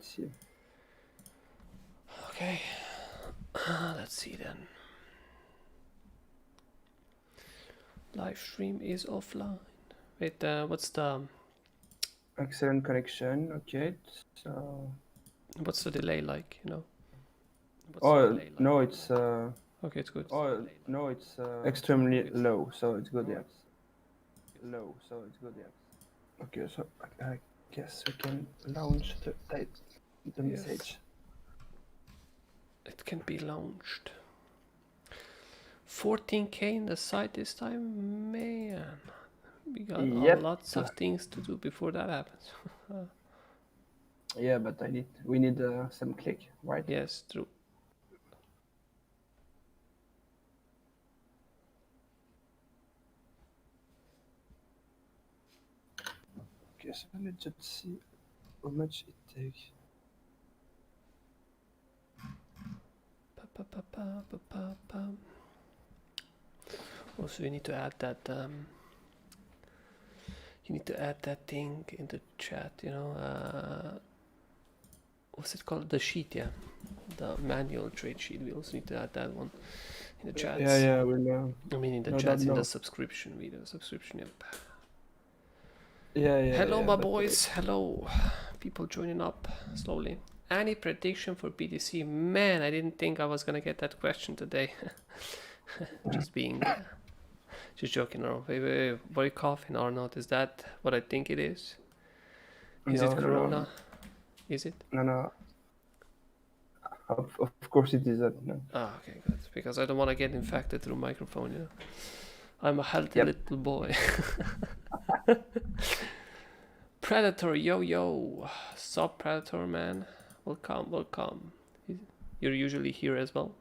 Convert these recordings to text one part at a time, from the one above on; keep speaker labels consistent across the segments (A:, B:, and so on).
A: let's see.
B: Okay, let's see then. Live stream is offline. Wait, what's the
A: Excellent connection. Okay, so.
B: what's the delay like? You know.
A: Oh no, it's
B: Okay, it's good.
A: oh no, it's extremely low, so it's good. Yeah. Okay, so I guess we can launch the
B: Yes.
A: message.
B: It can be launched. 14k in the site this time, man. We got lots of things to do before that happens.
A: Yeah, but we need some click, right?
B: Yes, true.
A: Okay, so let's just see how much it takes.
B: Also, you need to add that. You need to add that thing in the chat. You know, what's it called? The sheet, yeah, the manual trade sheet. We also need to add that one in the chat.
A: Yeah, we'll.
B: I mean, in the chats, in the subscription video, subscription. Yep.
A: Yeah.
B: Hello, my boys. Hello, people joining up slowly. Any prediction for BTC? Man, I didn't think I was gonna get that question today. Just being, just joking around. Wait, what are you coughing, Arnaud? Is that what I think it is? Is it Corona? No. Is it?
A: No. Of course it isn't. No.
B: Ah, okay, good. Because I don't want to get infected through microphone. You know, I'm a healthy little boy. Predator, yo, sup Predator, man. Welcome. You're usually here as well.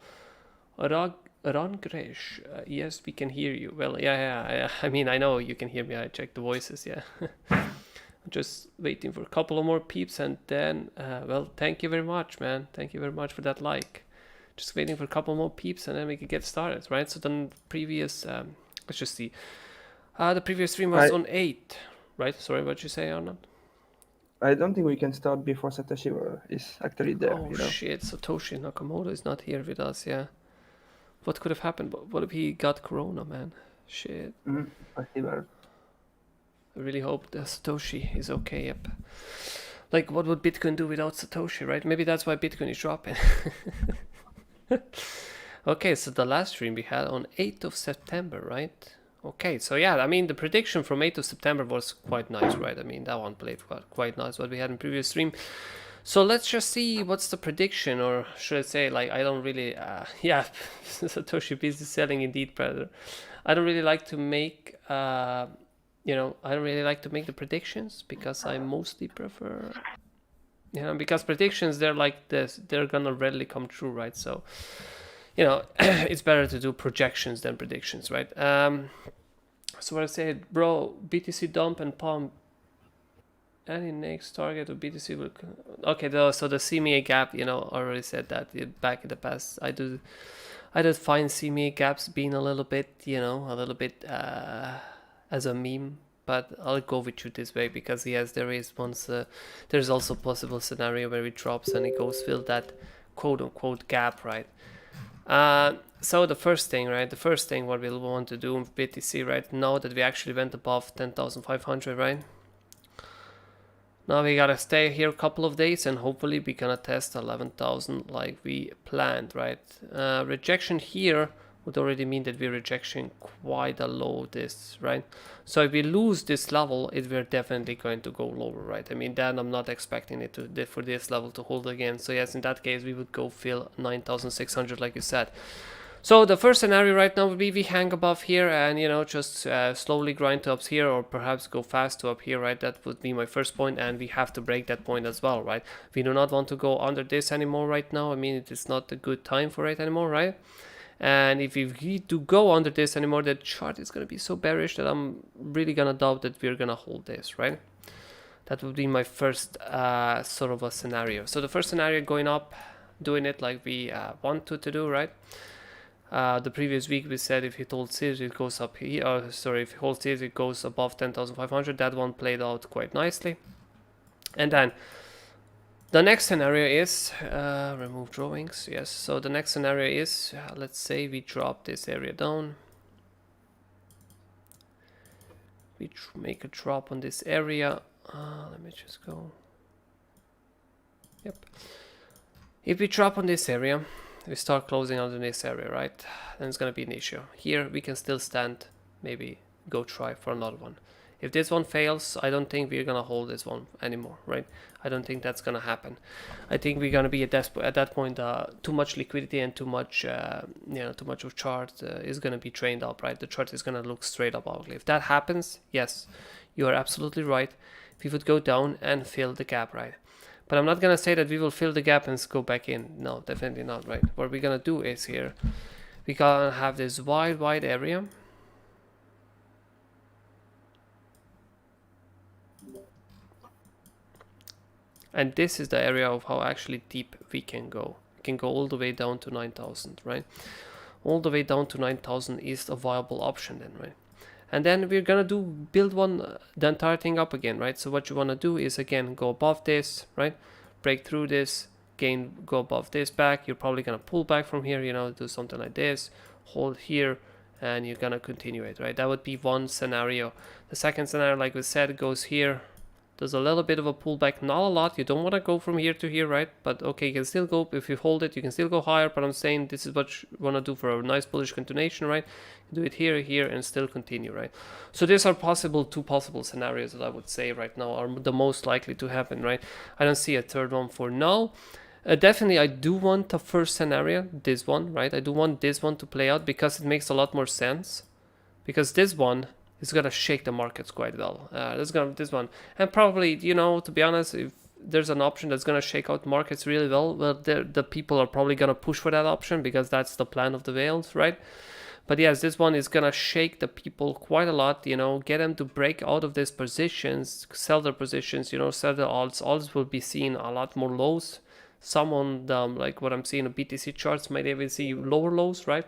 B: Rangresh, yes, we can hear you. Well, yeah. I mean, I know you can hear me. I checked the voices, yeah. I'm just waiting for a couple of more peeps, and then, well, thank you very much, man. Thank you very much for that like. Just waiting for a couple more peeps, and then we can get started, right? So then previous, let's just see. The previous stream was on 8, right? Sorry, what you say, Arnold?
A: I don't think we can start before Satoshi is actually there.
B: Oh, shit, Satoshi Nakamoto is not here with us, yeah. What could have happened? What if he got Corona, man? Shit.
A: Possible.
B: I really hope that Satoshi is okay, yep. Like, what would Bitcoin do without Satoshi, right? Maybe that's why Bitcoin is dropping. Okay, so the last stream we had on 8th of September, right? Okay, so yeah, I mean, the prediction from 8th of September was quite nice, right? I mean, that one played quite nice, what we had in previous stream. So let's just see what's the prediction, or should I say, like, I don't really, yeah, Satoshi busy selling indeed, Predator. I don't really like to make, you know, I don't really like to make the predictions, because I mostly prefer, you know, because predictions, they're like this, they're gonna rarely come true, right? So, you know, it's better to do projections than predictions, right? So what I said, bro, BTC dump and pump. Any next target of BTC will... Okay, so the CME gap, you know, already said that back in the past. I did find CME gaps being a little bit, you know, as a meme. But I'll go with you this way, because yes, there's also a possible scenario where it drops and it goes fill that quote-unquote gap, right? So the first thing what we'll want to do with BTC, right, now that we actually went above 10,500, right? Now we gotta stay here a couple of days, and hopefully we gonna test 11,000 like we planned, right? Rejection here would already mean that we're rejecting quite a low this, right? So if we lose this level, we're definitely going to go lower, right? I mean, then I'm not expecting it for this level to hold again. So yes, in that case, we would go fill 9,600 like you said. So the first scenario right now would be we hang above here and, you know, just slowly grind to up here, or perhaps go fast to up here, right? That would be my first point, and we have to break that point as well, right? We do not want to go under this anymore right now. I mean, it is not a good time for it anymore, right? And if we do go under this anymore, the chart is going to be so bearish that I'm really going to doubt that we're going to hold this, right? That would be my first sort of a scenario. So the first scenario, going up, doing it like we want to do, right? The previous week we said if it holds here, it goes up here. If it holds here, it goes above 10,500. That one played out quite nicely. And then The next scenario is remove drawings. Yes, so the next scenario is let's say we drop this area down. We make a drop on this area. Let me just go. Yep. If we drop on this area, we start closing on this area, right? Then it's gonna be an issue. Here we can still stand, maybe go try for another one. If this one fails, I don't think we're gonna hold this one anymore, right? I don't think that's gonna happen. I think we're gonna be at that point. Too much liquidity and too much, too much of chart is gonna be trained up, right? The chart is gonna look straight up ugly. If that happens, yes, you are absolutely right. We would go down and fill the gap, right? But I'm not gonna say that we will fill the gap and go back in. No, definitely not, right? What we're gonna do is here, we gonna have this wide area. And this is the area of how actually deep we can go. We can go all the way down to 9,000, right? All the way down to 9,000 is a viable option then, right? And then we're gonna build the entire thing up again, right? So what you wanna do is again go above this, right? Break through this, go above this back. You're probably gonna pull back from here, do something like this, hold here, and you're gonna continue it, right? That would be one scenario. The second scenario, like we said, goes here. There's a little bit of a pullback, not a lot. You don't want to go from here to here, right? But okay, you can still go, if you hold it, you can still go higher. But I'm saying this is what you want to do for a nice bullish continuation, right? You do it here, here, and still continue, right? So these are two possible scenarios that I would say right now are the most likely to happen, right? I don't see a third one for now. Definitely, I do want the first scenario, this one, right? I do want this one to play out because it makes a lot more sense. Because this one is gonna shake the markets quite well. This one, and probably, to be honest, if there's an option that's gonna shake out markets really well, the people are probably gonna push for that option because that's the plan of the whales, right? But yes, this one is gonna shake the people quite a lot. Get them to break out of these positions, sell their positions. Sell the alts. Alts will be seeing a lot more lows. Some on them, like what I'm seeing on BTC charts, might even see lower lows, right?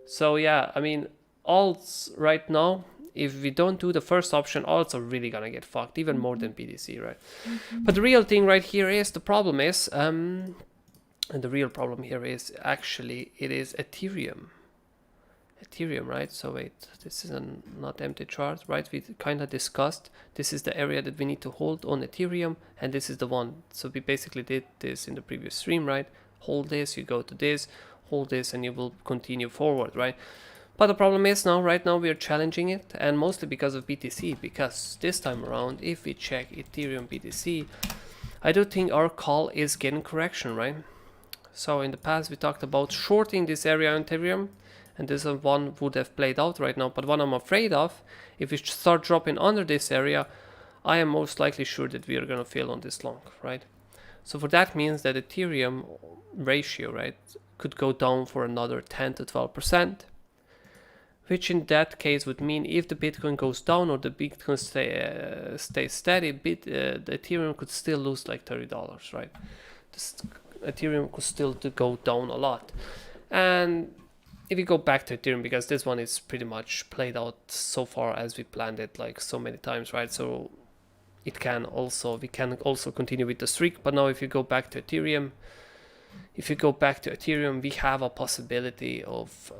B: So yeah, I mean, alts right now, if we don't do the first option, alts are really gonna get fucked, even more than BTC, right? But the real thing right here is, the problem is, and the real problem here is actually, it is Ethereum. Ethereum, right? So wait, this is a not empty chart, right? We kind of discussed, this is the area that we need to hold on Ethereum, and this is the one. So we basically did this in the previous stream, right? Hold this, you go to this, hold this, and you will continue forward, right? But the problem is right now we are challenging it, and mostly because of BTC, because this time around, if we check Ethereum BTC, I do think our call is getting correction, right? So in the past we talked about shorting this area on Ethereum, and this one would have played out right now. But what I'm afraid of, if we start dropping under this area, I am most likely sure that we are gonna fail on this long, right? So for that means that Ethereum ratio, right, could go down for another 10 to 12%. Which in that case would mean if the Bitcoin goes down or the Bitcoin stays steady, the Ethereum could still lose like $30, right? Ethereum could still go down a lot. And if we go back to Ethereum, because this one is pretty much played out so far as we planned it like so many times, right? So we can also continue with the streak. But now if you go back to Ethereum, we have a possibility of,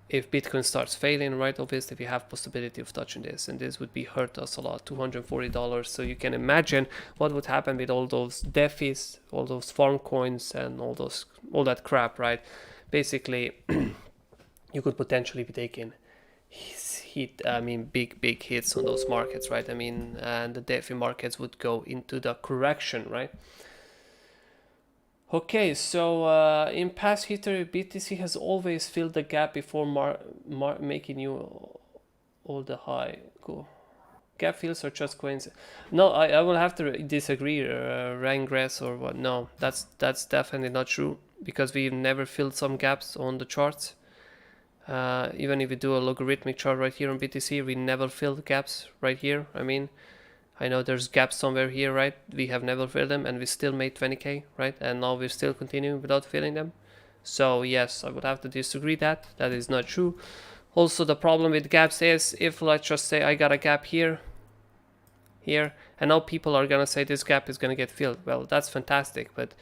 B: if Bitcoin starts failing, right, obviously we have possibility of touching this, and this would be hurt us a lot, $240. So you can imagine what would happen with all those DeFis, all those farm coins, and all that crap, right? Basically, you could potentially be taking big hits on those markets, right? And the DeFi markets would go into the correction, right? Okay, so in past history, BTC has always filled the gap before making you all the high. Cool. Gap fills are just coincidence. No, I will have to disagree, Rangress or what. No, that's definitely not true, because we've never filled some gaps on the charts. Even if we do a logarithmic chart right here on BTC, we never filled gaps right here. I know there's gaps somewhere here, right? We have never filled them, and we still made 20k, right? And now we're still continuing without filling them. So yes, I would have to disagree that is not true. Also, the problem with gaps is, if let's just say I got a gap here, and now people are gonna say this gap is gonna get filled. Well, that's fantastic, but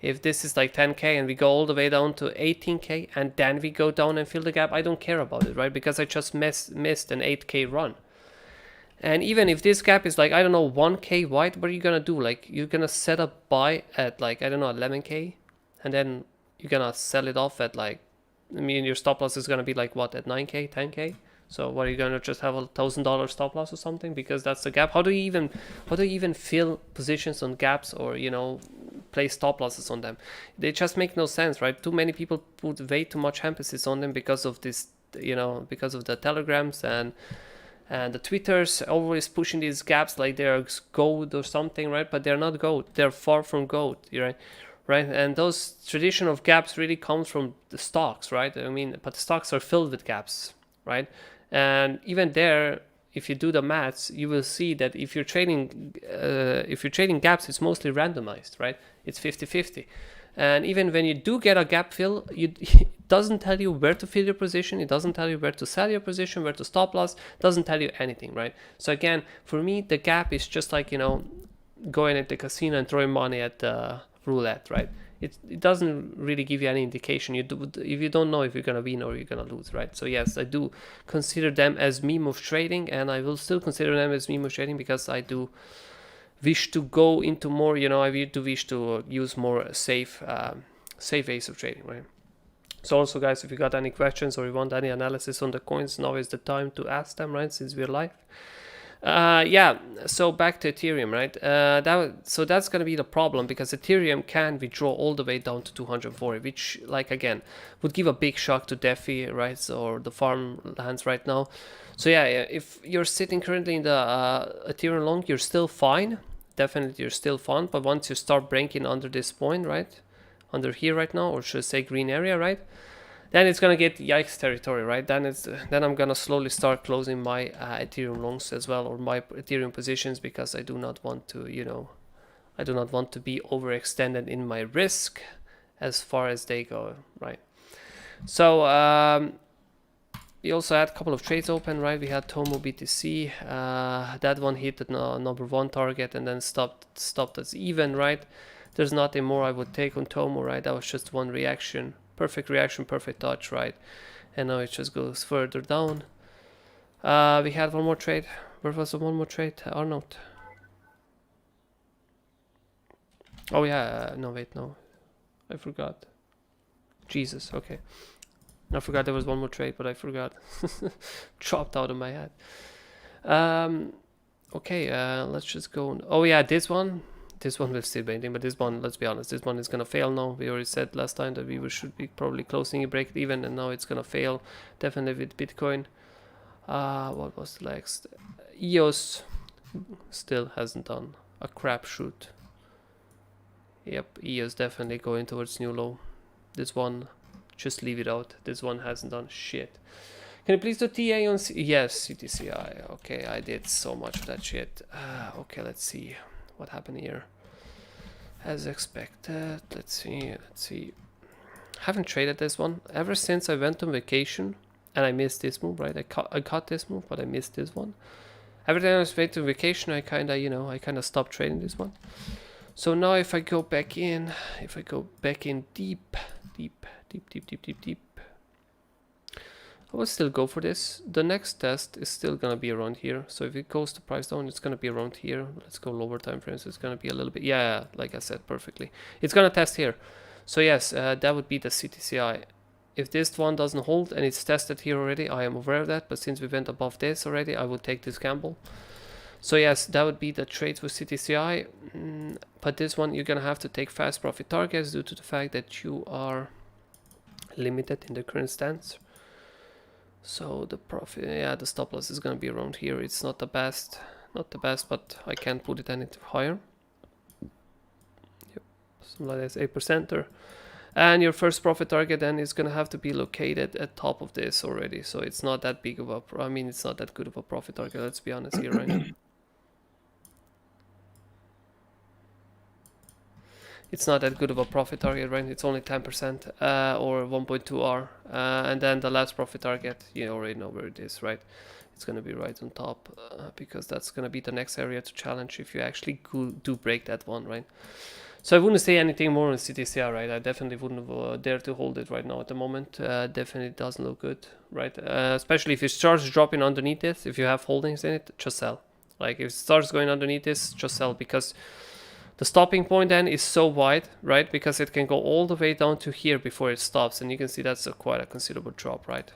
B: if this is like 10k and we go all the way down to 18k and then we go down and fill the gap, I don't care about it, right? Because I just missed an 8k run. And even if this gap is like, I don't know, 1k wide, what are you gonna do? Like, you're gonna set up buy at like, I don't know, 11k, and then you're gonna sell it off at like, I mean, your stop loss is gonna be like what, at 9k, 10k? So what, are you gonna just have $1,000 stop loss or something because that's the gap? How do you even fill positions on gaps, or place stop losses on them? They just make no sense, right? Too many people put way too much emphasis on them because of this, because of the telegrams and the Twitters always pushing these gaps like they're gold or something, right? But they're not gold. They're far from gold, right? And those tradition of gaps really comes from the stocks, right? I mean, but the stocks are filled with gaps, right? And even there, if you do the maths, you will see that if you're trading gaps, it's mostly randomized, right? It's 50-50. And even when you do get a gap fill, it doesn't tell you where to fill your position. It doesn't tell you where to sell your position, where to stop loss. It doesn't tell you anything, right? So again, for me, the gap is just like, going at the casino and throwing money at the roulette, right? It doesn't really give you any indication. If you don't know if you're gonna win or you're gonna lose, right? So yes, I do consider them as meme of trading, and I will still consider them as meme of trading because I do wish to go into more, I do wish to use more safe ways of trading, right? So also, guys, if you got any questions or you want any analysis on the coins, now is the time to ask them, right? Since we're live. So back to Ethereum, right? So that's going to be the problem, because Ethereum can withdraw all the way down to 240, which, like, again, would give a big shock to DeFi, right? Or the farmlands right now. So yeah, if you're sitting currently in the Ethereum long, you're still fine. Definitely you're still fine. But once you start breaking under this point, right? Under here right now, or should I say green area, right? Then it's gonna get yikes territory, right? Then I'm gonna slowly start closing my Ethereum longs as well, or my Ethereum positions, because I do not want to, I do not want to be overextended in my risk as far as they go, right? So we also had a couple of trades open, right? We had Tomo BTC, that one hit the number 1 target and then stopped as even, right? There's nothing more I would take on Tomo, right? That was just one reaction. Perfect reaction, perfect touch, right? And now it just goes further down. We had one more trade. Where was the one more trade? Arnaud. Oh yeah, no wait, no. I forgot. Jesus, okay. I forgot there was one more trade, but I forgot. Dropped out of my head. Okay, let's just go on. Oh yeah, this one will still be anything, but this one, let's be honest, this one is gonna fail now. We already said last time that we should be probably closing a break even, and now it's gonna fail, definitely with Bitcoin. What was the next? EOS still hasn't done a crapshoot. Yep, EOS definitely going towards new low. This one, just leave it out. This one hasn't done shit. Can you please do TA on yes, CTCI. Okay, I did so much of that shit. Okay, let's see what happened here. As expected. Let's see. Haven't traded this one ever since I went on vacation, and I missed this move, right? I caught this move, but I missed this one. Every time I was waiting on vacation, I kinda stopped trading this one. So now if I go back in, deep, I will still go for this. The next test is still gonna be around here. So if it goes to price down, it's gonna be around here. Let's go lower time frames. It's gonna be a little bit, yeah, like I said, perfectly. It's gonna test here. So yes, that would be the CTCI. If this one doesn't hold and it's tested here already, I am aware of that. But since we went above this already, I would take this gamble. So yes, that would be the trades with CTCI. But this one, you're gonna have to take fast profit targets due to the fact that you are limited in the current stance. So the profit, yeah, the stop loss is gonna be around here. It's not the best, but I can't put it any higher. Yep, something like this, 8%er. And your first profit target then is gonna have to be located at top of this already. So it's not that big of a, it's not that good of a profit target. Let's be honest here, right? It's not that good of a profit target, right? It's only 10% or 1.2R. And then the last profit target, you already know where it is, right? it's gonna be right on top, because that's gonna be the next area to challenge if you actually do break that one, right? So I wouldn't say anything more on CTCR, right? I definitely wouldn't dare to hold it right now at the moment. Definitely doesn't look good, right? Especially if it starts dropping underneath this, if you have holdings in it, just sell. Like if it starts going underneath this, just sell, because the stopping point then is so wide, right? Because it can go all the way down to here before it stops, and you can see that's quite a considerable drop, right?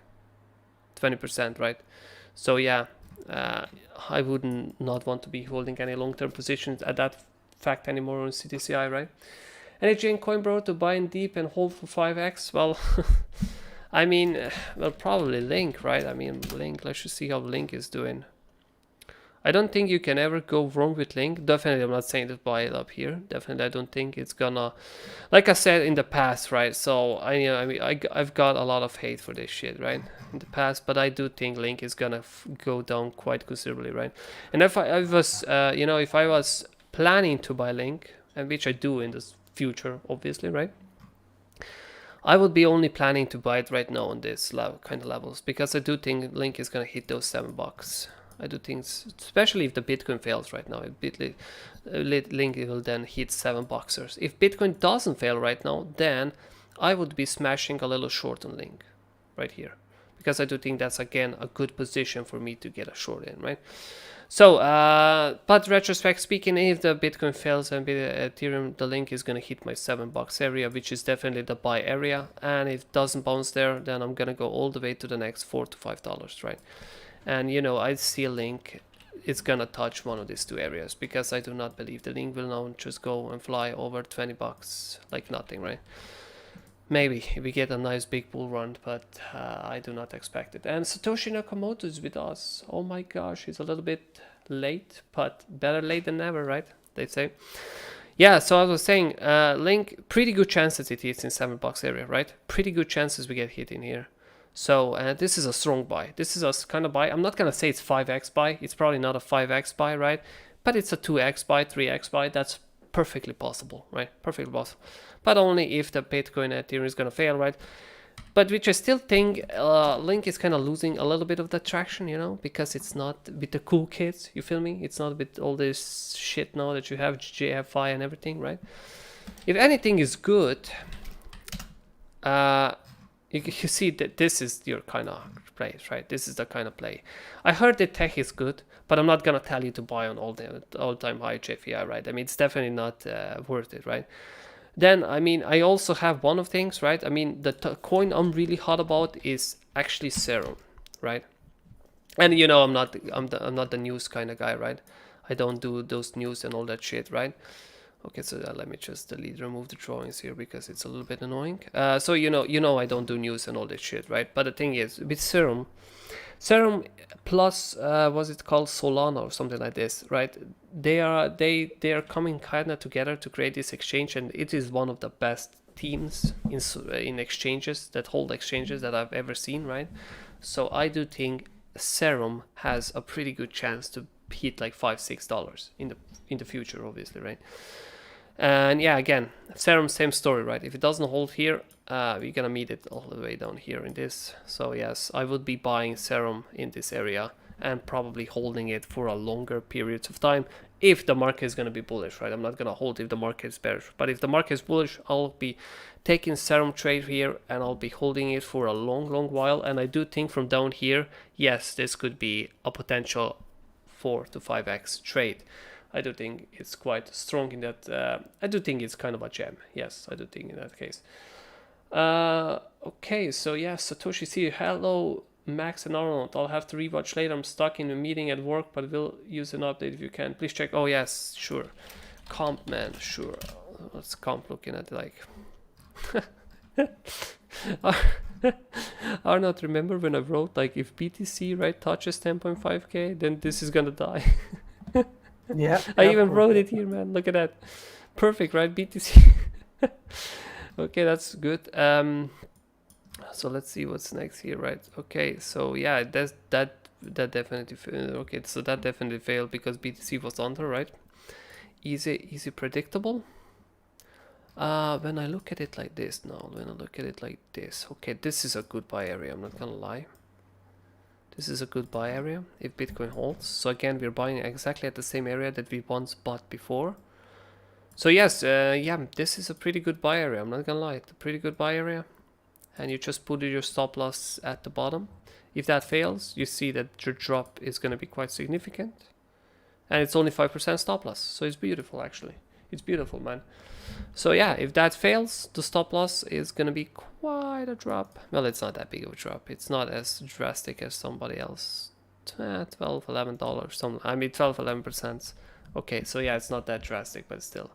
B: 20%, right? So yeah, I wouldn't not want to be holding any long-term positions at that fact anymore on CTCI, right? Any chain coin, bro, to buy in deep and hold for 5x? Well, I mean, well, probably Link, right? I mean, Link, let's just see how Link is doing. I don't think you can ever go wrong with Link. Definitely, I'm not saying to buy it up here. Definitely, I don't think it's gonna, like I said in the past, right? So I've got a lot of hate for this shit, right? In the past, but I do think Link is gonna go down quite considerably, right? And if I was, if I was planning to buy Link, and which I do in the future, obviously, right? I would be only planning to buy it right now on this kind of levels, because I do think Link is gonna hit those $7. I do think, especially if the Bitcoin fails right now, Link will then hit $7. If Bitcoin doesn't fail right now, then I would be smashing a little short on Link right here, because I do think that's again a good position for me to get a short in, right? So, but retrospect speaking, if the Bitcoin fails and Ethereum, the Link is gonna hit my $7 area, which is definitely the buy area. And if it doesn't bounce there, then I'm gonna go all the way to the next $4 to $5, right? And I see a Link, it's gonna touch one of these two areas, because I do not believe the Link will now just go and fly over $20 like nothing, right? Maybe if we get a nice big bull run, but I do not expect it. And Satoshi Nakamoto is with us. Oh my gosh, he's a little bit late, but better late than never, right? They say. Yeah, so I was saying, Link, pretty good chances it hits in $7 area, right? Pretty good chances we get hit in here. So this is a strong buy. This is a kind of buy. I'm not gonna say it's 5x buy. It's probably not a 5x buy, right? But it's a 2x buy, 3x buy. That's perfectly possible, right? Perfectly possible. But only if the Bitcoin and Ethereum is gonna fail, right? But which I still think Link is kind of losing a little bit of that traction, because it's not with the cool kids. You feel me? It's not with all this shit now that you have JFI and everything, right? If anything is good, you see that this is your kind of play, right? This is the kind of play. I heard that tech is good, but I'm not gonna tell you to buy on all-time high JFI, right? I mean, it's definitely not worth it, right? Then, I mean, I also have one of things, right? I mean, the coin I'm really hot about is actually Serum, right? And I'm not the news kind of guy, right? I don't do those news and all that shit, right? Okay, so let me just remove the drawings here, because it's a little bit annoying. So I don't do news and all that shit, right? But the thing is, with Serum plus what's it called, Solana or something like this, right? They are coming kind of together to create this exchange, and it is one of the best teams in exchanges that hold exchanges that I've ever seen, right? So I do think Serum has a pretty good chance to hit like $5-6 in the future, obviously, right? And yeah, again, Serum, same story, right? If it doesn't hold here, we're gonna meet it all the way down here in this. So yes, I would be buying Serum in this area and probably holding it for a longer periods of time if the market is gonna be bullish, right? I'm not gonna hold if the market is bearish, but if the market is bullish, I'll be taking Serum trade here and I'll be holding it for a long while. And I do think from down here, yes, this could be a potential 4 to 5x trade. I do think it's quite strong in that. I do think it's kind of a gem. Yes, I do think in that case. Okay, so yeah, Satoshi C. Hello, Max and Arnold. I'll have to rewatch later. I'm stuck in a meeting at work, but we'll use an update if you can. Please check. Oh yes, sure. Comp, man, sure. What's comp looking at like? Arnold, remember when I wrote like if BTC right touches 10.5k, then this is gonna die.
A: Yeah.
B: I even wrote it here, man. Look at that. Perfect, right? BTC. Okay, that's good. So let's see what's next here, right? Okay, so yeah, that definitely okay. So that definitely failed because BTC was under, right? Easy predictable. When I look at it like this now, okay, this is a good buy area. I'm not gonna lie. This is a good buy area if Bitcoin holds. So again, we're buying exactly at the same area that we once bought before. So yes, yeah, this is a pretty good buy area. I'm not gonna lie, it's a pretty good buy area. And you just put your stop loss at the bottom. If that fails, you see that your drop is gonna be quite significant. And it's only 5% stop loss, so it's beautiful actually. It's beautiful, man. So yeah, if that fails, the stop loss is gonna be quite a drop. Well, it's not that big of a drop. It's not as drastic as somebody else. $12, $11, some. I mean, 12, 11%. Okay, so yeah, it's not that drastic, but still.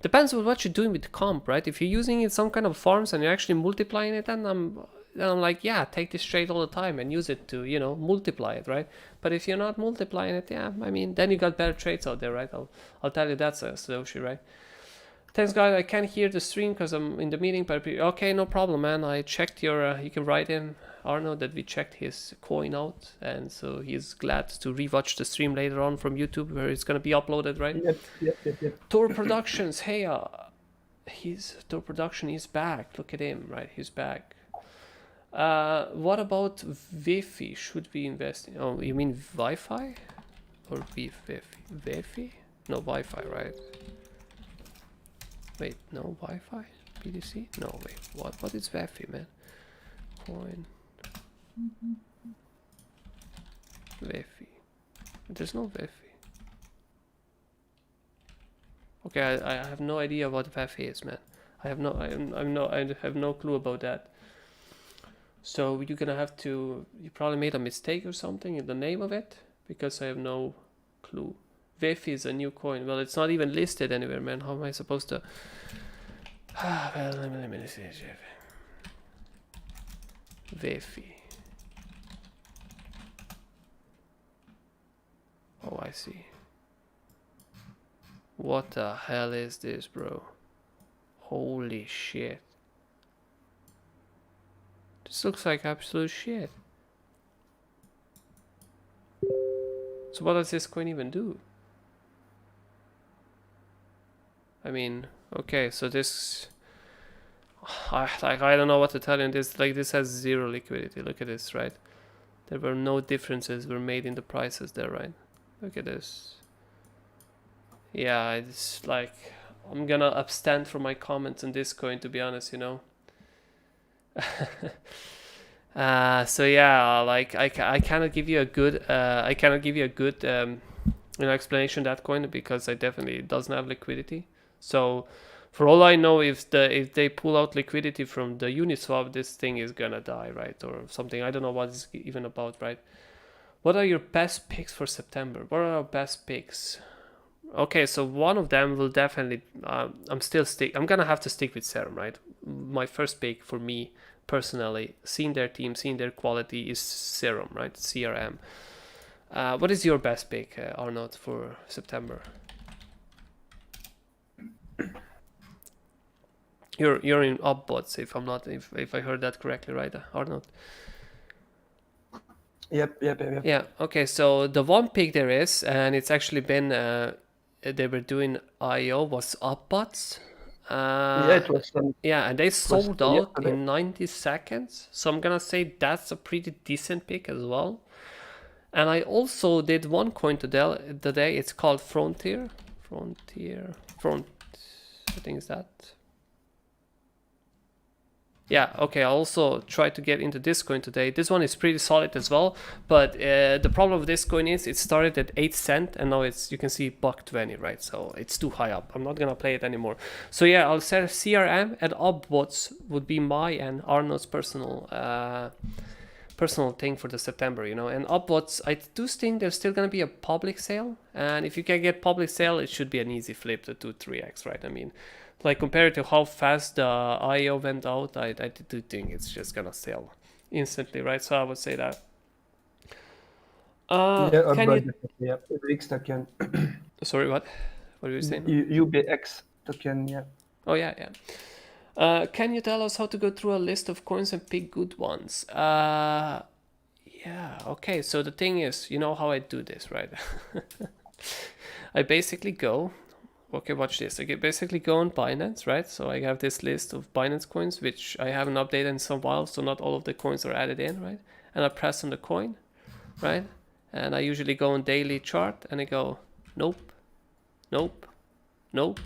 B: Depends on what you're doing with the comp, right? If you're using it some kind of farms and you're actually multiplying it, then I'm like, yeah, take this trade all the time and use it to, you know, multiply it, right? But if you're not multiplying it, yeah, I mean, then you got better trades out there, right? I'll tell you that's a Satoshi, right? Thanks, guys. I can't hear the stream because I'm in the meeting, but okay, no problem, man. I checked your. You can write in Arnaud that we checked his coin out, and so he's glad to rewatch the stream later on from YouTube where it's gonna be uploaded, right?
A: Yep.
B: Tor Productions, hey, Tor Production is back. Look at him, right? He's back. What about Wi-Fi? Should we invest in? Oh, you mean Wi-Fi or Wi-Fi? Wi-Fi? No, Wi-Fi, right? Wait, no Wi-Fi? BTC? No, wait. What is Wi-Fi, man? Coin. Wi-Fi. There's no Wi-Fi. Okay, I have no idea what Wi-Fi is, man. I have no clue about that. So you're gonna have to. You probably made a mistake or something in the name of it because I have no clue. Wi-Fi is a new coin. Well, it's not even listed anywhere, man. How am I supposed to? Well, let me see. Wi-Fi. Oh, I see. What the hell is this, bro? Holy shit. This looks like absolute shit. So what does this coin even do? I mean, okay, so this, I don't know what to tell you. This has zero liquidity. Look at this, right? There were no differences were made in the prices there, right? Look at this. Yeah, it's like I'm gonna abstain from my comments on this coin, to be honest, you know. So yeah, like I cannot give you a good explanation of that coin because I definitely doesn't have liquidity. So for all I know, if they pull out liquidity from the Uniswap, this thing is gonna die, right? Or something. I don't know what it's even about, right? What are your best picks for September? What are our best picks? Okay, so one of them will definitely. I'm gonna have to stick with Serum, right? My first pick for me personally, seeing their team, seeing their quality, is Serum, right? CRM. What is your best pick, Arnaud, for September? You're in upbots, if I heard that correctly, right, Arnaud?
A: Yep.
B: Yeah. Okay. So the one pick there is, and it's actually been they were doing IO was upbots.
A: Yeah, it was.
B: Yeah, and they sold out
A: yesterday.
B: in 90 seconds. So I'm gonna say that's a pretty decent pick as well. And I also did one coin today. It's called Frontier. I think it's that. Yeah, okay, I also tried to get into this coin today. This one is pretty solid as well, but the problem with this coin is it started at 8 cents and now you can see $1.20, right? So it's too high up. I'm not gonna play it anymore. So yeah, I'll say CRM and upvotes would be my and Arnaud's personal thing for the September, you know. And upvotes, I do think there's still gonna be a public sale, and if you can get public sale, it should be an easy flip to 2-3x, right? I mean, like compared to how fast the IO went out, I do think it's just gonna sell instantly, right? So I would say that.
A: UBX token.
B: Sorry, what? What were you saying?
A: UBX token, yeah.
B: Oh yeah. Can you tell us how to go through a list of coins and pick good ones? Yeah. Okay. So the thing is, you know how I do this, right? I basically go. Okay, watch this. I basically go on Binance, right? So I have this list of Binance coins, which I haven't updated in some while, so not all of the coins are added in, right? And I press on the coin. right? And I usually go on daily chart and I go, nope, nope, nope,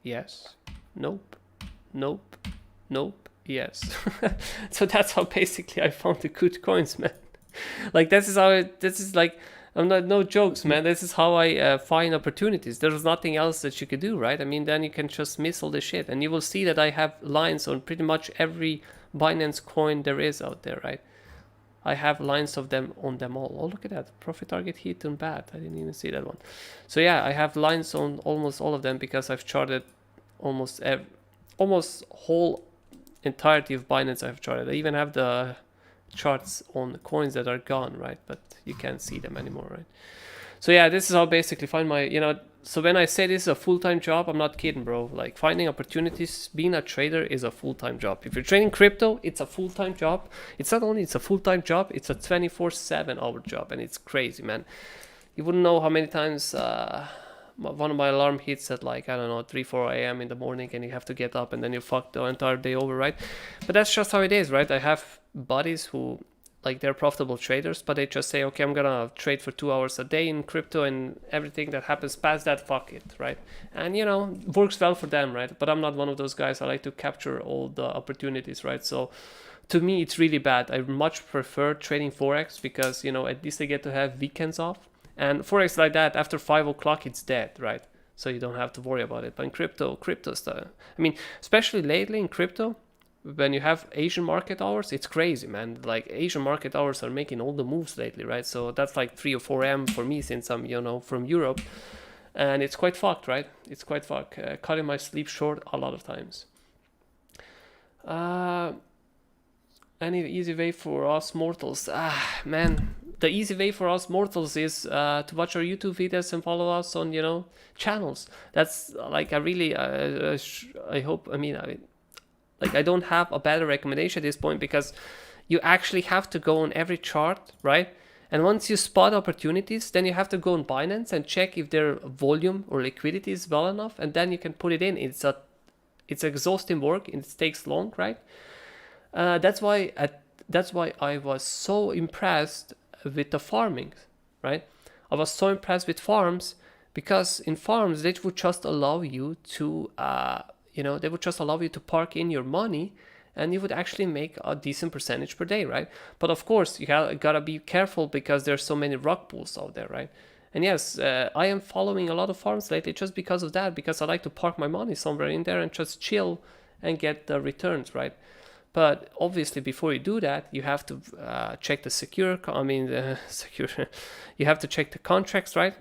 B: yes, nope, nope, nope, yes. So that's how basically I found the good coins, man. Like this is like, I'm not, no jokes, man. This is how I find opportunities. There's nothing else that you could do, right? I mean, then you can just miss all the shit, and you will see that I have lines on pretty much every Binance coin there is out there, right? I have lines of them on them all. Oh, look at that. Profit target hit on bat. I didn't even see that one. So yeah, I have lines on almost all of them because I've charted almost whole entirety of Binance I've charted. I even have the charts on coins that are gone, right? But you can't see them anymore, right? So yeah, this is how I basically find my, so when I say this is a full-time job, I'm not kidding, bro. Like finding opportunities, being a trader is a full-time job. If you're trading crypto, it's a full-time job. It's not only it's a full-time job, it's a 24/7 hour job, and it's crazy, man. You wouldn't know how many times one of my alarm hits at like, I don't know, 3-4 a.m. in the morning, and you have to get up and then you fuck the entire day over, right? But that's just how it is, right? I have buddies who, like, they're profitable traders, but they just say, okay, I'm gonna trade for 2 hours a day in crypto, and everything that happens past that, fuck it, right? And works well for them, right? But I'm not one of those guys. I like to capture all the opportunities, right? So to me, it's really bad. I much prefer trading Forex because, at least I get to have weekends off. And Forex like that, after 5 o'clock, it's dead, right? So you don't have to worry about it. But in crypto stuff, I mean, especially lately in crypto, when you have Asian market hours, it's crazy, man. Like Asian market hours are making all the moves lately, right? So that's like 3 or 4 a.m. for me since I'm, from Europe. And it's quite fucked, right? It's quite fucked. Cutting my sleep short a lot of times. Any easy way for us mortals? Man, the easy way for us mortals is to watch our YouTube videos and follow us on, channels. That's like I hope. I don't have a better recommendation at this point because you actually have to go on every chart, right? And once you spot opportunities, then you have to go on Binance and check if their volume or liquidity is well enough, and then you can put it in. It's exhausting work and it takes long, right? That's why I was so impressed with the farming, right? I was so impressed with farms because in farms they would just allow you to, they would just allow you to park in your money, and you would actually make a decent percentage per day, right? But of course, you gotta be careful because there's so many rug pulls out there, right? And yes, I am following a lot of farms lately just because of that, because I like to park my money somewhere in there and just chill and get the returns, right? But obviously, before you do that, you have to check the you have to check the contracts, right?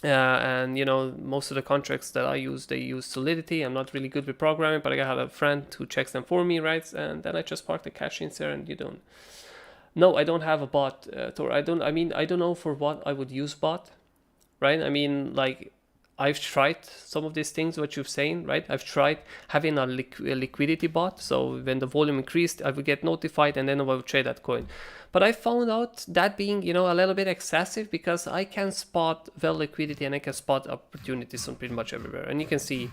B: And most of the contracts that I use, they use Solidity. I'm not really good with programming, but I got a friend who checks them for me, right? And then I just park the cash in there, and you don't. No, I don't have a bot, Tor. I don't know for what I would use bot, right? I mean, like, I've tried some of these things, what you've saying, right? I've tried having a liquidity bot. So when the volume increased, I would get notified and then I would trade that coin. But I found out that being, a little bit excessive because I can spot well liquidity and I can spot opportunities on pretty much everywhere. And you can see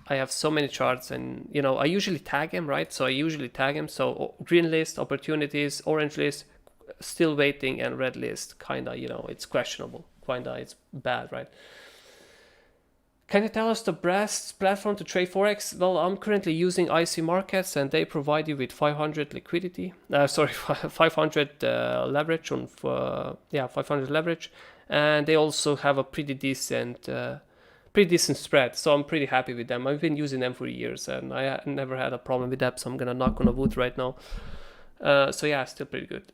B: I have so many charts and, I usually tag them, right? So I usually tag them. So green list, opportunities, orange list, still waiting, and red list, kind of, it's questionable. Kind of, it's bad, right? Can you tell us the best platform to trade Forex? Well, I'm currently using IC Markets, and they provide you with 500 liquidity. 500 leverage on 500 leverage, and they also have a pretty decent spread. So I'm pretty happy with them. I've been using them for years, and I never had a problem with that. So I'm gonna knock on a wood right now. So yeah, still pretty good.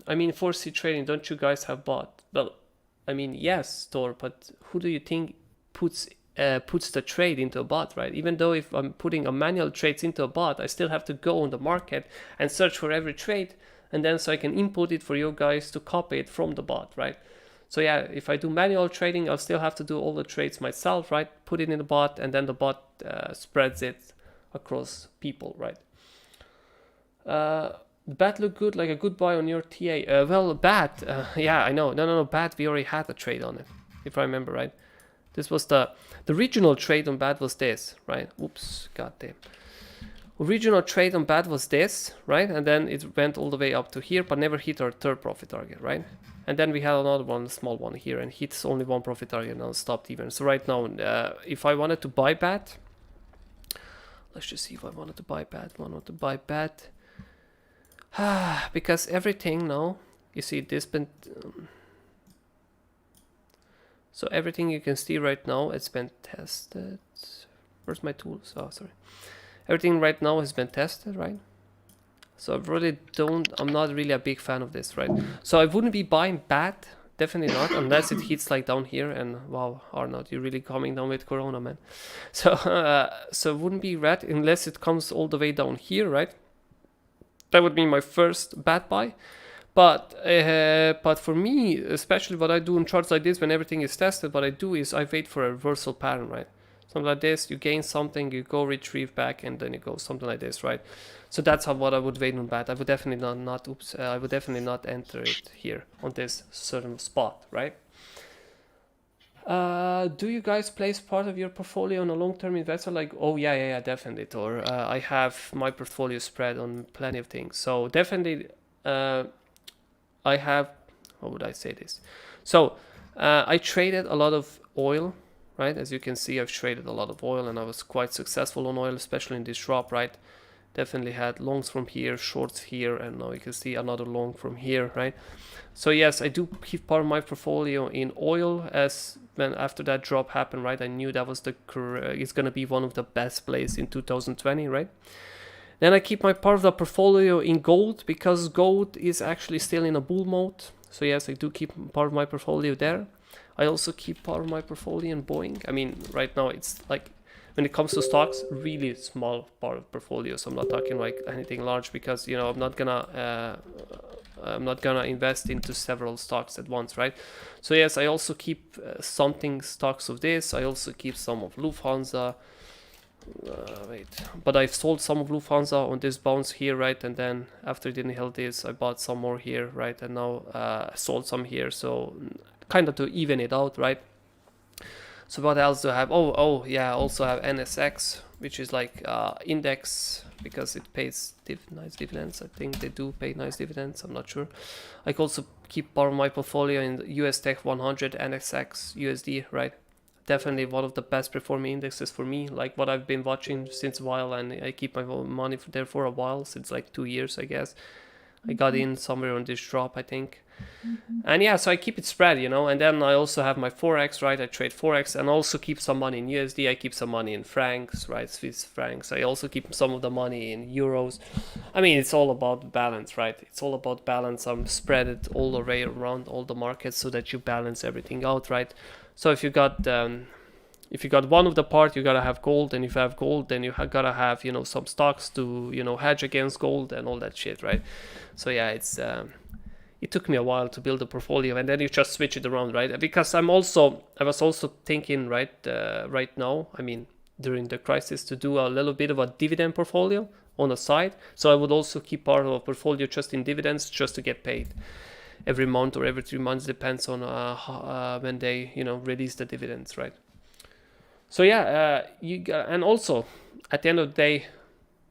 B: I mean, 4C trading, don't you guys have bot? Well, I mean, yes, Thor, but who do you think puts the trade into a bot, right? Even though if I'm putting a manual trades into a bot, I still have to go on the market and search for every trade, and then so I can input it for you guys to copy it from the bot, right? So yeah, if I do manual trading, I'll still have to do all the trades myself, right? Put it in the bot, and then the bot spreads it across people, right? BAT look good, like a good buy on your TA. Well, BAT, yeah, I know. No, BAT, we already had a trade on it, if I remember right. This was the regional trade on BAT was this, right? Oops, goddamn. Original trade on BAT was this, right? And then it went all the way up to here, but never hit our third profit target, right? And then we had another one, a small one here, and hits only one profit target and now stopped even. So right now, if I wanted to buy BAT, let's just see if I wanted to buy BAT. Because everything now, you see this been... so everything you can see right now, it's been tested. Where's my tools? Oh, sorry. Everything right now has been tested, right? So I'm not really a big fan of this, right? So I wouldn't be buying BAT, definitely not, unless it hits like down here. And wow, Arnaud, you're really coming down with Corona, man. So so it wouldn't be red unless it comes all the way down here, right? That would be my first BAT buy. But for me, especially what I do in charts like this, when everything is tested, what I do is I wait for a reversal pattern, right? Something like this, you gain something, you go retrieve back, and then you go something like this, right? So that's what I would wait on BAT. I would definitely I would definitely not enter it here on this certain spot, right? Do you guys place part of your portfolio on a long-term investor? Like, oh yeah, definitely. Or I have my portfolio spread on plenty of things. So definitely, I have. How would I say this? So I traded a lot of oil, right? As you can see, I've traded a lot of oil, and I was quite successful on oil, especially in this drop, right? Definitely had longs from here, shorts here, and now you can see another long from here, right? So yes, I do keep part of my portfolio in oil, as when after that drop happened, right? I knew that was it's gonna be one of the best plays in 2020, right? Then I keep my part of the portfolio in gold, because gold is actually still in a bull mode. So yes, I do keep part of my portfolio there. I also keep part of my portfolio in Boeing. I mean, right now it's like, when it comes to stocks, really small part of portfolio. So I'm not talking like anything large, because you know I'm not gonna invest into several stocks at once, right? So yes, I also keep something stocks of this. I also keep some of Lufthansa. But I've sold some of Lufthansa on this bounce here, right? And then after it didn't hold this, I bought some more here, right? And now sold some here. So kind of to even it out, right? So what else do I have? Oh yeah, I also have NSX, which is like index, because it pays nice dividends. I think they do pay nice dividends. I'm not sure. I can also keep part of my portfolio in the US Tech 100 NSX USD, right? Definitely one of the best performing indexes for me, like what I've been watching since a while, and I keep my money there for a while, since like 2 years, I guess. I got in somewhere on this drop, I think. And yeah, so I keep it spread, you know, and then I also have my Forex, right? I trade Forex, and also keep some money in USD. I keep some money in francs, right? Swiss francs. I also keep some of the money in euros. I mean, it's all about balance, right? It's all about balance. I'm spread it all the way around all the markets so that you balance everything out, right? So if you got one of the part, you gotta have gold, and if you have gold, then you gotta have, you know, some stocks to, you know, hedge against gold and all that shit, right? So yeah, it took me a while to build a portfolio, and then you just switch it around, right? Because I was also thinking, right, right now, I mean, during the crisis, to do a little bit of a dividend portfolio on the side. So I would also keep part of a portfolio just in dividends, just to get paid every month or every 3 months, depends on when they, you know, release the dividends, right? So yeah, and also at the end of the day,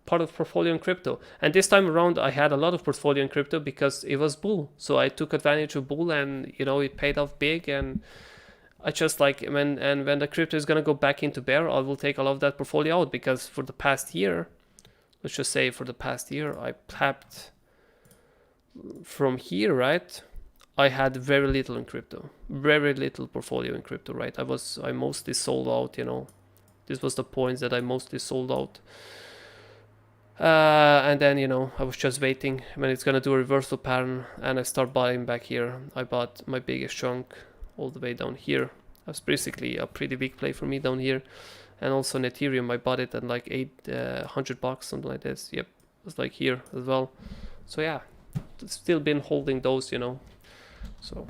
B: part of portfolio in crypto. And this time around, I had a lot of portfolio in crypto because it was bull. So I took advantage of bull, and you know, it paid off big. And I just like when the crypto is gonna go back into bear, I will take a lot of that portfolio out, because for the past year, let's just say for the past year, I tapped from here, right? I had very little in crypto, very little portfolio in crypto, right? I mostly sold out, you know. This was the points that I mostly sold out. And then, you know, I was just waiting when it's gonna do a reversal pattern, and I start buying back here. I bought my biggest chunk all the way down here. That's basically a pretty big play for me down here. And also in Ethereum, I bought it at like $800, something like this. Yep, it was like here as well. So yeah, still been holding those, you know. So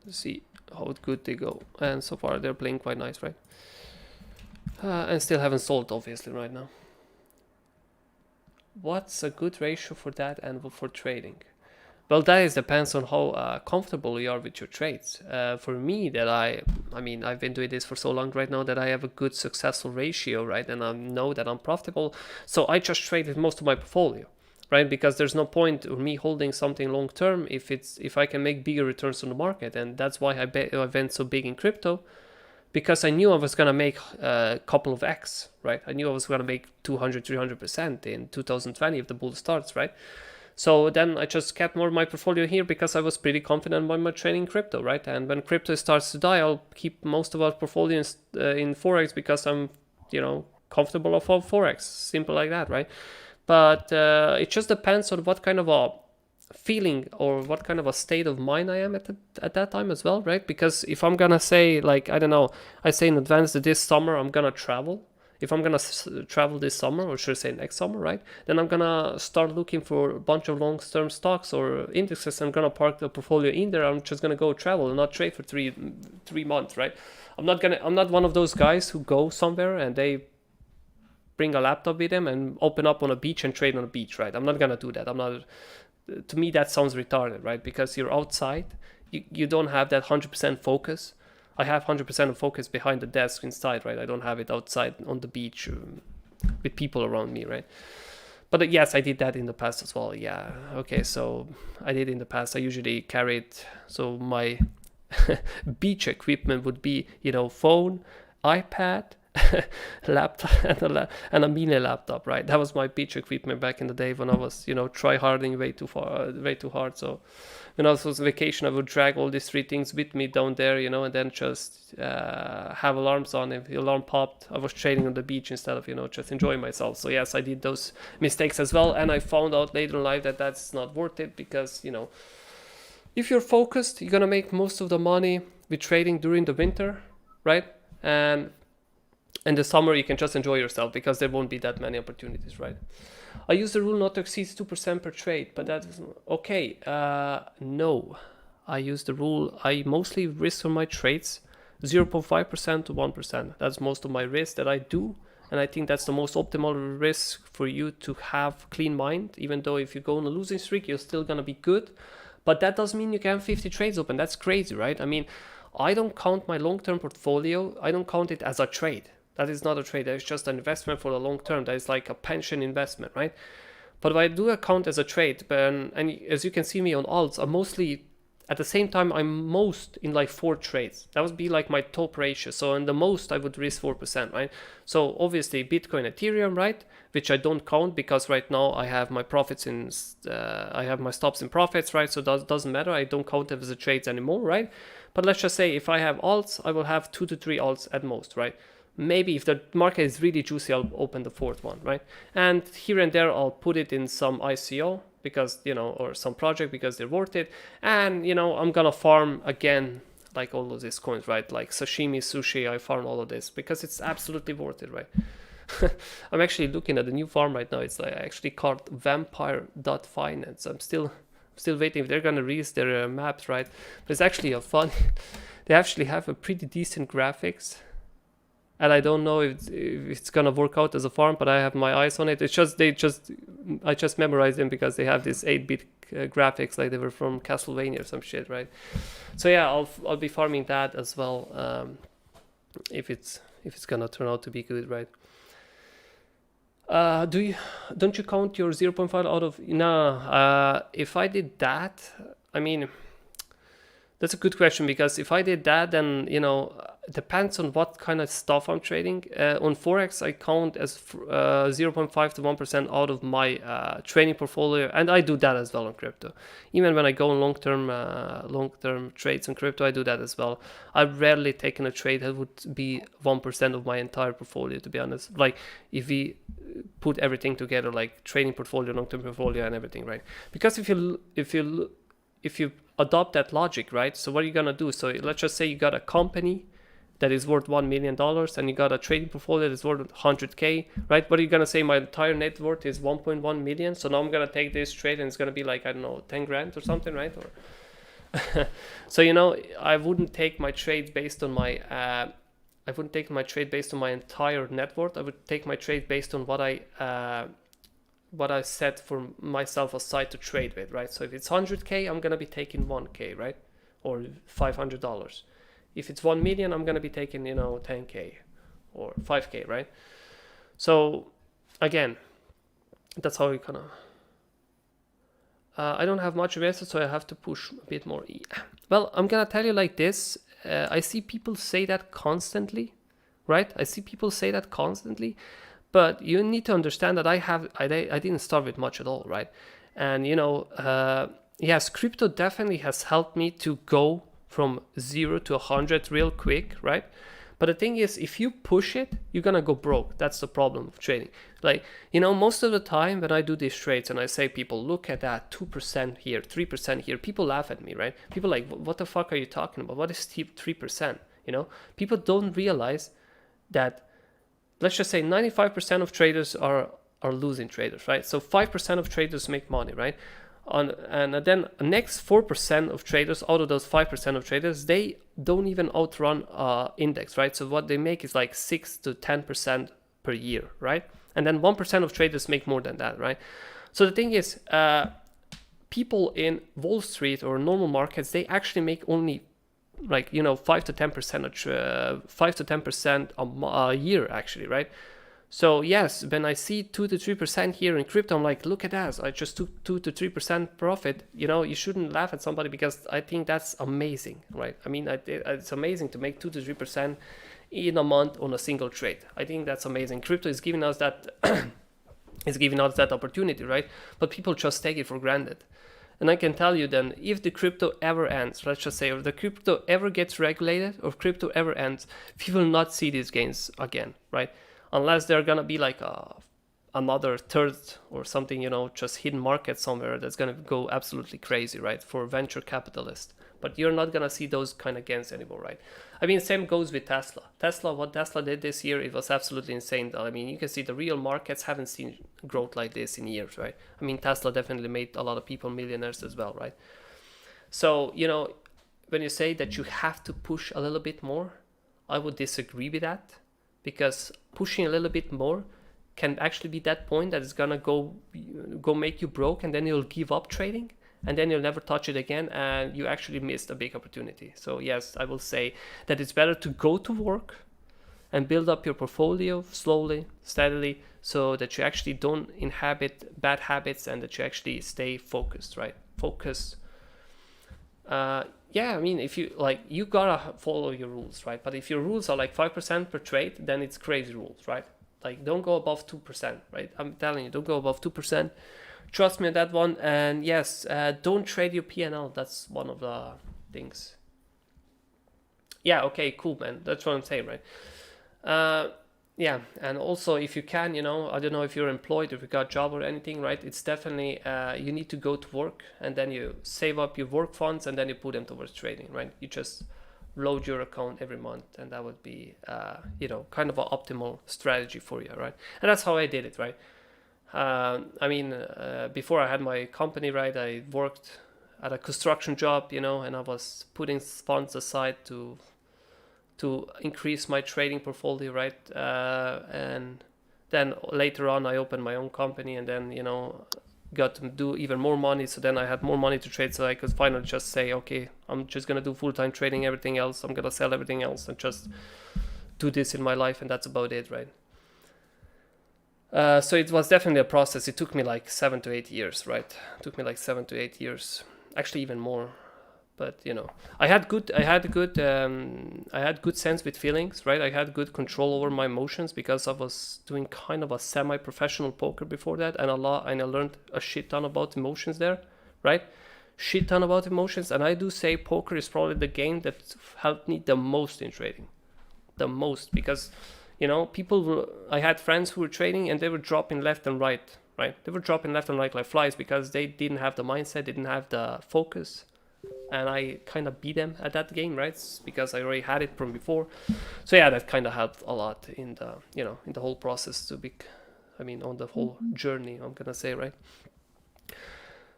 B: let's see how good they go. And so far they're playing quite nice, right? And still haven't sold, obviously, right now. What's a good ratio for that and for trading? Well, that depends on how comfortable you are with your trades. For me, I mean, I've been doing this for so long right now that I have a good successful ratio, right? And I know that I'm profitable. So I just trade with most of my portfolio, right? Because there's no point in me holding something long term if I can make bigger returns on the market. And that's why I went so big in crypto, because I knew I was going to make a couple of X, right? I knew I was going to make 200, 300% in 2020 if the bull starts, right? So then I just kept more of my portfolio here because I was pretty confident by my trading crypto, right? And when crypto starts to die, I'll keep most of our portfolio in Forex because I'm, comfortable of Forex. Simple like that, right? But it just depends on what kind of a feeling or what kind of a state of mind I am at that time as well, right? Because if I'm gonna say, like, I don't know, I say in advance that this summer I'm gonna travel. If I'm gonna travel this summer, or should I say next summer, right? Then I'm gonna start looking for a bunch of long-term stocks or indexes. I'm gonna park the portfolio in there. I'm just gonna go travel and not trade for three months, right? I'm not one of those guys who go somewhere and they bring a laptop with them and open up on a beach and trade on a beach, right? I'm not gonna do that. To me, that sounds retarded, right? Because you're outside, you don't have that 100% focus. I have 100% of focus behind the desk inside, right? I don't have it outside on the beach with people around me, right? But yes, I did that in the past as well. Yeah, okay, so I did in the past. I usually carried, so my beach equipment would be, phone, iPad, laptop, and a mini laptop, right? That was my beach equipment back in the day when I was, try harding way too hard. So when I was on vacation, I would drag all these three things with me down there, and then just have alarms on. If the alarm popped, I was trading on the beach instead of, just enjoying myself. So yes, I did those mistakes as well, and I found out later in life that that's not worth it because, if you're focused, you're gonna make most of the money with trading during the winter, right? And in the summer, you can just enjoy yourself because there won't be that many opportunities, right? I use the rule not to exceed 2% per trade, but that is okay. No, I use the rule. I mostly risk on my trades 0.5% to 1%. That's most of my risk that I do. And I think that's the most optimal risk for you to have clean mind. Even though if you go on a losing streak, you're still going to be good. But that doesn't mean you can have 50 trades open. That's crazy, right? I mean, I don't count my long-term portfolio. I don't count it as a trade. That is not a trade. That is just an investment for the long term. That is like a pension investment, right? But I do account as a trade. And as you can see me on alts, I'm mostly, at the same time, I'm most in like 4 trades. That would be like my top ratio. So in the most, I would risk 4%, right? So obviously Bitcoin, Ethereum, right? Which I don't count because right now I have my profits I have my stops in profits, right? So that doesn't matter. I don't count them as a trades anymore, right? But let's just say if I have alts, I will have 2 to 3 alts at most, right? Maybe if the market is really juicy, I'll open the 4th one, right? And here and there, I'll put it in some ICO because, or some project because they're worth it. And, I'm going to farm again, like all of these coins, right? Like sashimi, sushi, I farm all of this because it's absolutely worth it, right? I'm actually looking at the new farm right now. It's like actually called vampire.finance. I'm still waiting if they're going to release their maps, right? But it's actually a fun, they actually have a pretty decent graphics. And I don't know if it's gonna work out as a farm, but I have my eyes on it. I just memorized them because they have this 8-bit graphics, like they were from Castlevania or some shit, right? So yeah, I'll be farming that as well, if it's gonna turn out to be good, right? Don't you count your 0.5 out of no? If I did that, I mean, that's a good question because if I did that, then it depends on what kind of stuff I'm trading. On Forex, I count as 0.5 to 1% out of my trading portfolio, and I do that as well on crypto. Even when I go on long-term trades on crypto, I do that as well. I've rarely taken a trade that would be 1% of my entire portfolio, to be honest. Like if we put everything together, like trading portfolio, long-term portfolio, and everything, right? Because if you adopt that logic, right? So what are you gonna do? So let's just say you got a company that is worth $1 million and you got a trading portfolio that's worth 100K, right? What are you gonna say? My entire net worth is 1.1 million. So now I'm gonna take this trade and it's gonna be like, I don't know, 10 grand or something, right? Or so I wouldn't take my trade based on my entire net worth. I would take my trade based on what I what I set for myself aside to trade with, right? So if it's 100K, I'm gonna be taking 1K, right? Or $500. If it's 1 million, I'm gonna be taking 10K or 5K, right? So again, that's how we kind of. I don't have much invested, so I have to push a bit more. Well, I'm gonna tell you like this. I see people say that constantly, right? I see people say that constantly, but you need to understand that I didn't start with much at all, right? And yes, crypto definitely has helped me to go from 0 to 100 real quick, right? But the thing is, if you push it, you're gonna go broke. That's the problem of trading. Like, most of the time when I do these trades and I say people, look at that, 2% here, 3% here, people laugh at me, right? People like, what the fuck are you talking about? What is 3%? People don't realize that, let's just say 95% of traders are losing traders, right? So 5% of traders make money, right? And then the next 4% of traders, out of those 5% of traders, they don't even outrun index, right? So what they make is like 6 to 10% per year, right? And then 1% of traders make more than that, right? So the thing is, people in Wall Street or normal markets, they actually make only 5 to 10%, 5 to 10% a year, actually, right? So yes, when I see 2 to 3% here in crypto, I'm like, look at that, I just took 2 to 3% profit. You shouldn't laugh at somebody, because I think that's amazing, right? I mean, it's amazing to make 2 to 3% in a month on a single trade. I think that's amazing. Crypto is giving us that opportunity, right? But people just take it for granted. And I can tell you then, if the crypto ever ends, let's just say, if the crypto ever gets regulated, or crypto ever ends, we will not see these gains again, right? Unless they're gonna be like another third or something, just hidden market somewhere that's gonna go absolutely crazy, right? For venture capitalists. But you're not gonna see those kind of gains anymore, right? I mean, same goes with Tesla. What Tesla did this year, it was absolutely insane. I mean, you can see the real markets haven't seen growth like this in years, right? I mean, Tesla definitely made a lot of people millionaires as well, right? So, when you say that you have to push a little bit more, I would disagree with that, because pushing a little bit more can actually be that point that is gonna go make you broke, and then you'll give up trading, and then you'll never touch it again, and you actually missed a big opportunity. So yes, I will say that it's better to go to work and build up your portfolio slowly, steadily, so that you actually don't inhabit bad habits, and that you actually stay focused, right? Focus. Yeah, I mean, if you you gotta follow your rules, right? But if your rules are like 5% per trade, then it's crazy rules, right? Like, don't go above 2%, right? I'm telling you, don't go above 2%. Trust me on that one. And yes, don't trade your P&L. That's one of the things. Yeah, okay, cool, man. That's what I'm saying, right? Yeah, and also if you can, I don't know if you're employed, if you got a job or anything, right? It's definitely, you need to go to work, and then you save up your work funds, and then you put them towards trading, right? You just load your account every month, and that would be, kind of an optimal strategy for you, right? And that's how I did it, right? I mean, before I had my company, right, I worked at a construction job, and I was putting funds aside to increase my trading portfolio, right? And then later on, I opened my own company, and then, got to do even more money. So then I had more money to trade, so I could finally just say, okay, I'm just going to do full-time trading, everything else. I'm going to sell everything else and just do this in my life. And that's about it, right? So it was definitely a process. It took me like 7 to 8 years, right? It took me like 7 to 8 years, actually even more. But I had good sense with feelings, right? I had good control over my emotions, because I was doing kind of a semi-professional poker before that, and I learned a shit ton about emotions there, right? Shit ton about emotions, and I do say poker is probably the game that helped me the most in trading, the most, because I had friends who were trading, and they were dropping left and right, right? They were dropping left and right like flies, because they didn't have the mindset, they didn't have the focus. And I kind of beat them at that game, right? Because I already had it from before. So yeah, that kind of helped a lot in the, in the whole process on the whole journey, I'm gonna say, right?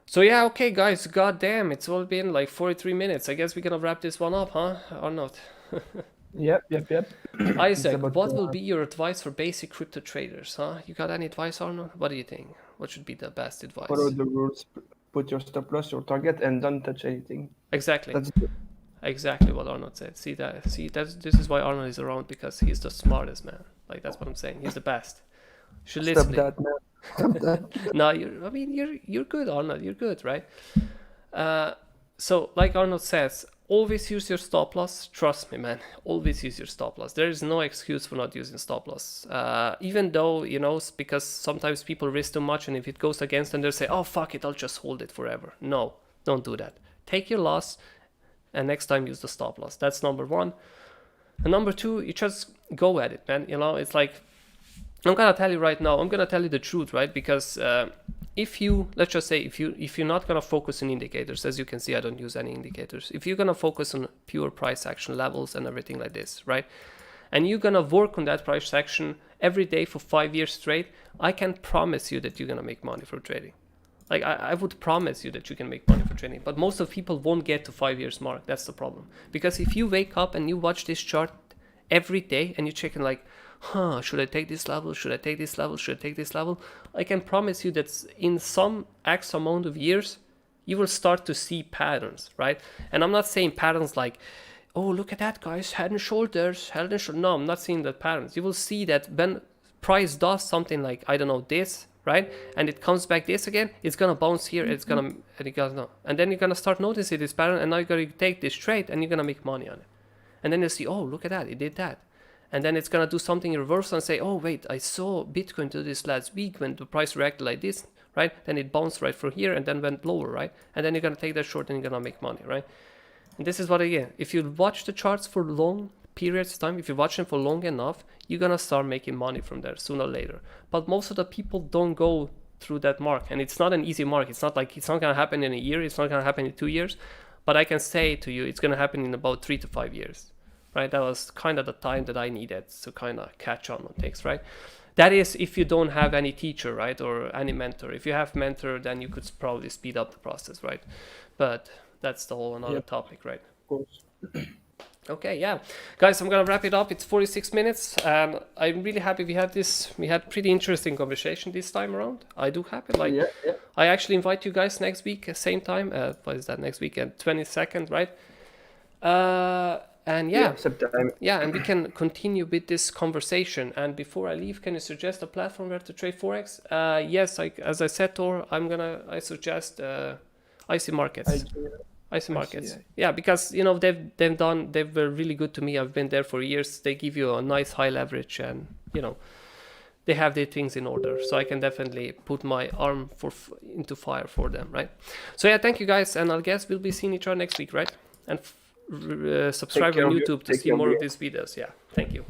B: So yeah, okay, guys, goddamn, it's all been like 43 minutes. I guess we're gonna wrap this one up, huh? Or not?
A: Yep. It's
B: Isaac,
A: about
B: what will be your advice for basic crypto traders? Huh? You got any advice, Arnold? What do you think? What should be the best
A: follow
B: advice?
A: the rules, put your stop loss, your target, and don't touch anything.
B: Exactly.
A: That's
B: Exactly what Arnold said. See that? See this is why Arnold is around, because he's the smartest man. Like that's what I'm saying. He's the best. You should
A: stop
B: listen.
A: that, man. Stop that.
B: No, you're good, Arnold. You're good, right? So like Arnold says, always use your stop loss. Trust me, man. Always use your stop loss. There is no excuse for not using stop loss. Even though, because sometimes people risk too much, and if it goes against them, they'll say, oh, fuck it, I'll just hold it forever. No, don't do that. Take your loss, and next time use the stop loss. That's number one. And number two, you just go at it, man. It's like, I'm gonna tell you right now, I'm gonna tell you the truth, right? Because let's just say, if you're not gonna focus on indicators, as you can see, I don't use any indicators. If you're gonna focus on pure price action levels and everything like this, right? And you're gonna work on that price action every day for 5 years straight, I can promise you that you're gonna make money from trading. Like I would promise you that you can make money for trading, but most of people won't get to 5 years mark. That's the problem. Because if you wake up and you watch this chart every day and you're checking like, should I take this level? Should I take this level? Should I take this level? I can promise you that in some X amount of years, you will start to see patterns, right? And I'm not saying patterns like, oh, look at that, guys, head and shoulders. No, I'm not seeing that patterns. You will see that when price does something like, I don't know, this, right? And it comes back this again, it's gonna bounce here, and then you're gonna start noticing this pattern, and now you're gonna take this trade and you're gonna make money on it. And then you see, oh, look at that, it did that. And then it's gonna do something in reverse and say, oh wait, I saw Bitcoin do this last week when the price reacted like this, right? Then it bounced right from here and then went lower, right? And then you're gonna take that short and you're gonna make money, right? And this is what, again, if you watch the charts for long periods of time, if you watch them for long enough, you're gonna start making money from there sooner or later. But most of the people don't go through that mark, and it's not an easy mark. It's not gonna happen in a year, it's not gonna happen in 2 years, but I can say to you, it's gonna happen in about 3 to 5 years, right? That was kind of the time that I needed to kind of catch on things, right? That is if you don't have any teacher, right, or any mentor. If you have mentor, then you could probably speed up the process, right? But that's the whole another topic, right?
A: Of course.
B: Okay, yeah, guys, I'm gonna wrap it up. It's 46 minutes. I'm really happy we had pretty interesting conversation this time around. I do happy. I actually invite you guys next week, same time. What is that, next weekend? 22nd, right? And
A: September.
B: Yeah, and we can continue with this conversation. And before I leave, can you suggest a platform where to trade forex? Yes, as I said, Tor, I suggest IC Markets. IC Markets. Yeah, because they were really good to me. I've been there for years. They give you a nice high leverage, and they have their things in order. So I can definitely put my arm into fire for them, right? So yeah, thank you guys, and I guess we'll be seeing each other next week, right? And subscribe on YouTube to see more of these videos. Yeah, thank you.